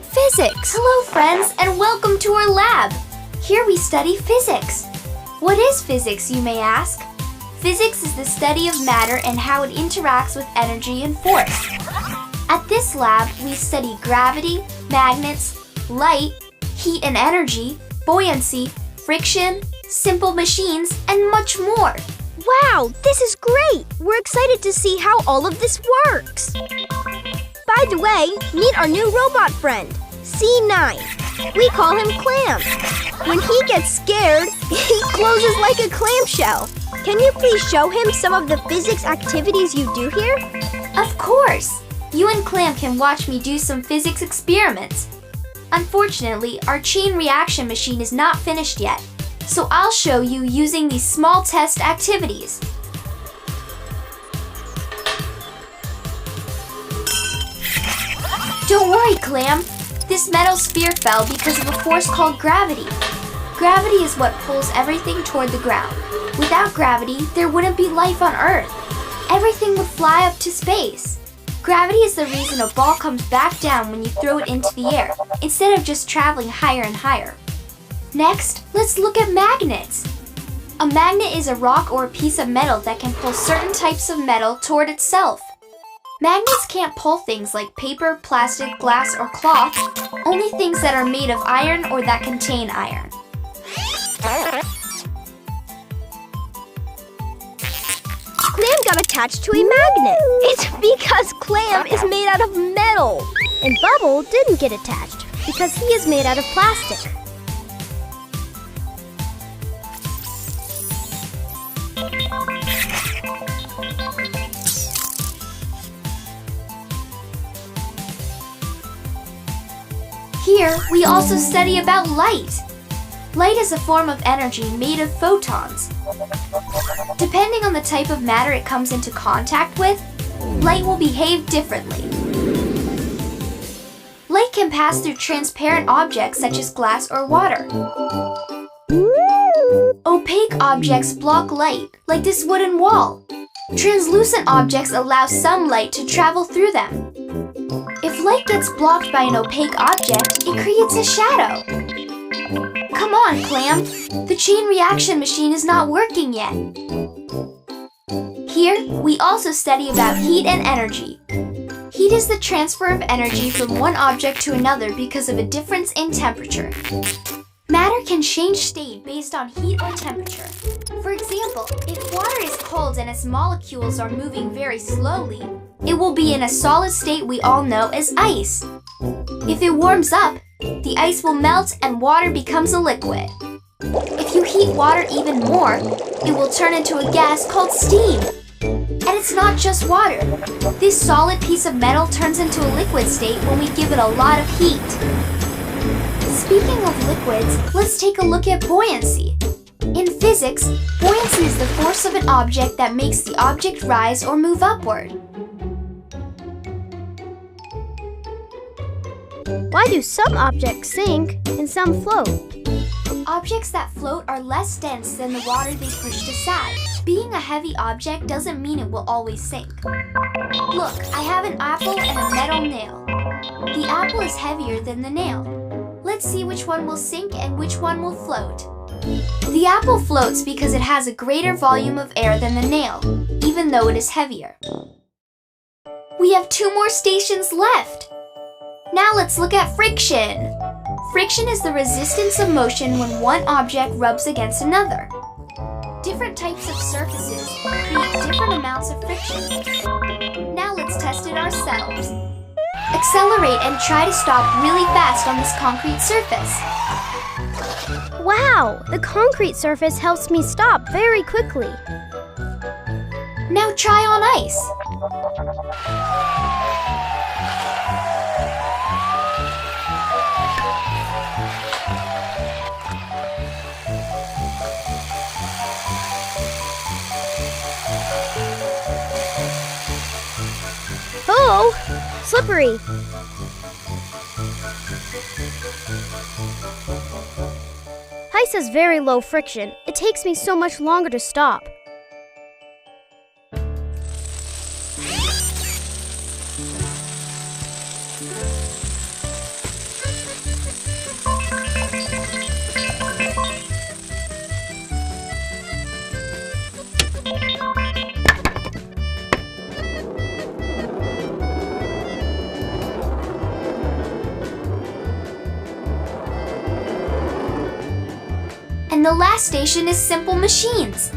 Physics! Hello friends and welcome to our lab! Here we study physics. What is physics, you may ask? Physics is the study of matter and how it interacts with energy and force. At this lab, we study gravity, magnets, light, heat and energy, buoyancy, friction, simple machines, and much more. Wow, this is great! We're excited to see how all of this works. By the way, meet our new robot friend, C9. We call him Clam. When he gets scared, he closes like a clamshell. Can you please show him some of the physics activities you do here? Of course! You and Clam can watch me do some physics experiments. Unfortunately, our chain reaction machine is not finished yet, so I'll show you using these small test activities. Don't worry, Clam. This metal sphere fell because of a force called gravity. Gravity is what pulls everything toward the ground. Without gravity, there wouldn't be life on Earth. Everything would fly up to space. Gravity is the reason a ball comes back down when you throw it into the air, instead of just traveling higher and higher. Next, let's look at magnets. A magnet is a rock or a piece of metal that can pull certain types of metal toward itself. Magnets can't pull things like paper, plastic, glass, or cloth, only things that are made of iron or that contain iron. Clam got attached to a magnet. It's because Clam is made out of metal. And Bubble didn't get attached because he is made out of plastic. Here, we also study about light. Light is a form of energy made of photons. Depending on the type of matter it comes into contact with, light will behave differently. Light can pass through transparent objects such as glass or water. Opaque objects block light, like this wooden wall. Translucent objects allow some light to travel through them. If light gets blocked by an opaque object, it creates a shadow. Come on, Clam. The chain reaction machine is not working yet. Here, we also study about heat and energy. Heat is the transfer of energy from one object to another because of a difference in temperature. Matter can change state based on heat or temperature. For example, if water is cold and its molecules are moving very slowly, it will be in a solid state we all know as ice. If it warms up, the ice will melt and water becomes a liquid. If you heat water even more, it will turn into a gas called steam. And it's not just water. This solid piece of metal turns into a liquid state when we give it a lot of heat. Speaking of liquids, let's take a look at buoyancy. In physics, buoyancy is the force of an object that makes the object rise or move upward. Why do some objects sink and some float? Objects that float are less dense than the water they pushed aside. Being a heavy object doesn't mean it will always sink. Look, I have an apple and a metal nail. The apple is heavier than the nail. Let's see which one will sink and which one will float. The apple floats because it has a greater volume of air than the nail, even though it is heavier. We have 2 more stations left. Now let's look at friction. Friction is the resistance of motion when one object rubs against another. Different types of surfaces create different amounts of friction. Now let's test it ourselves. Accelerate and try to stop really fast on this concrete surface. Wow, the concrete surface helps me stop very quickly. Now try on ice. Oh, slippery. Ice has very low friction. It takes me so much longer to stop. And the last station is simple machines.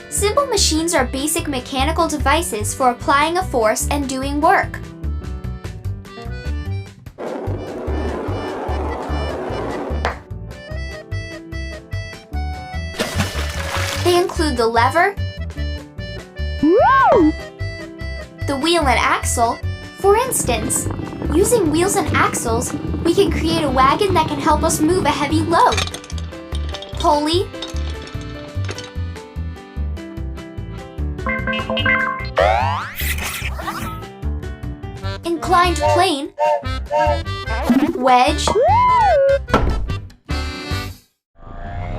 Simple machines are basic mechanical devices for applying a force and doing work. They include the lever, the wheel and axle. For instance, using wheels and axles, we can create a wagon that can help us move a heavy load. Pulley, inclined plane, wedge,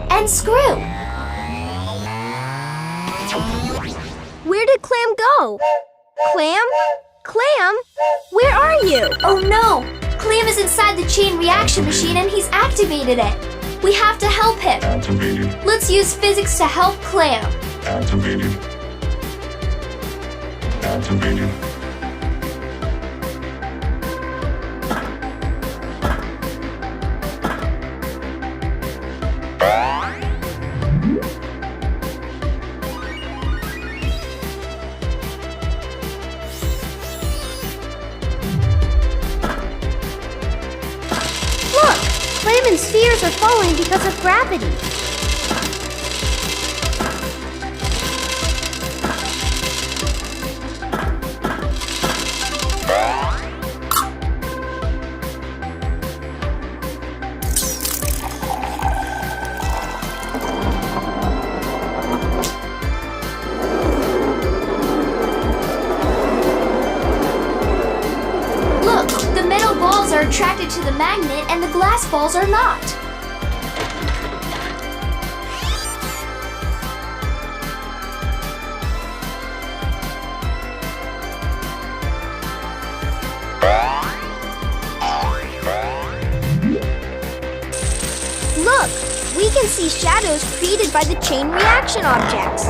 and screw. Where did Clam go? Clam? Clam? Where are you? Oh no! Clam is inside the chain reaction machine and he's activated it. We have to help him. Activated. Let's use physics to help Clam. Activated. Activated. Look! Clam and spheres are falling because of gravity. Look, the metal balls are attracted to the magnet and the glass balls are not. Look! We can see shadows created by the chain reaction objects.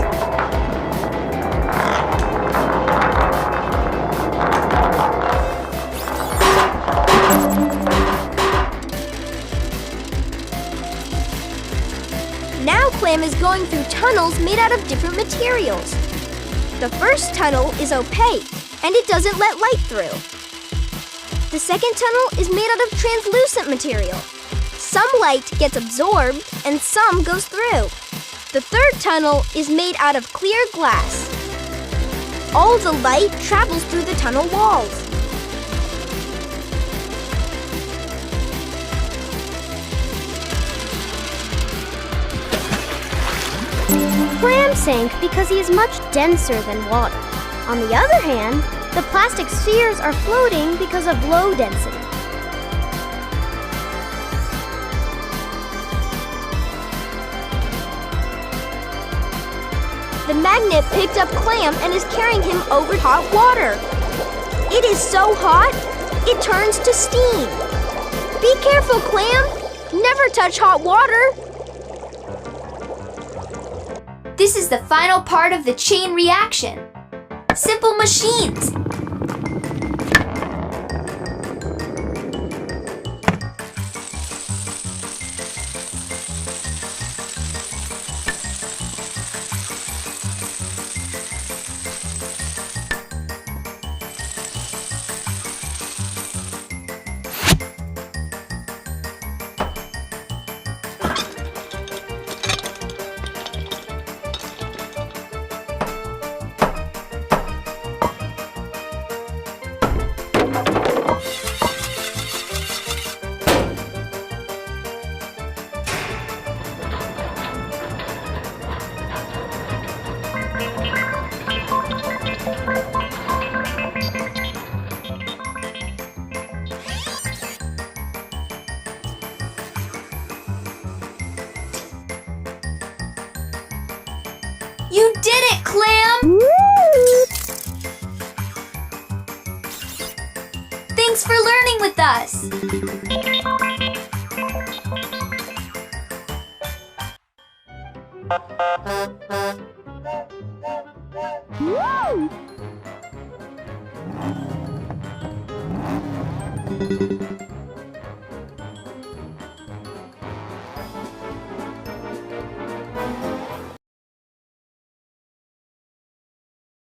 Now Clam is going through tunnels made out of different materials. The first tunnel is opaque, and it doesn't let light through. The second tunnel is made out of translucent material. Some light gets absorbed, and some goes through. The third tunnel is made out of clear glass. All the light travels through the tunnel walls. Clam sank because he is much denser than water. On the other hand, the plastic spheres are floating because of low density. The magnet picked up Clam and is carrying him over hot water. It is so hot, it turns to steam. Be careful, Clam! Never touch hot water! This is the final part of the chain reaction. Simple machines. You did it, Clam! Thanks for learning with us!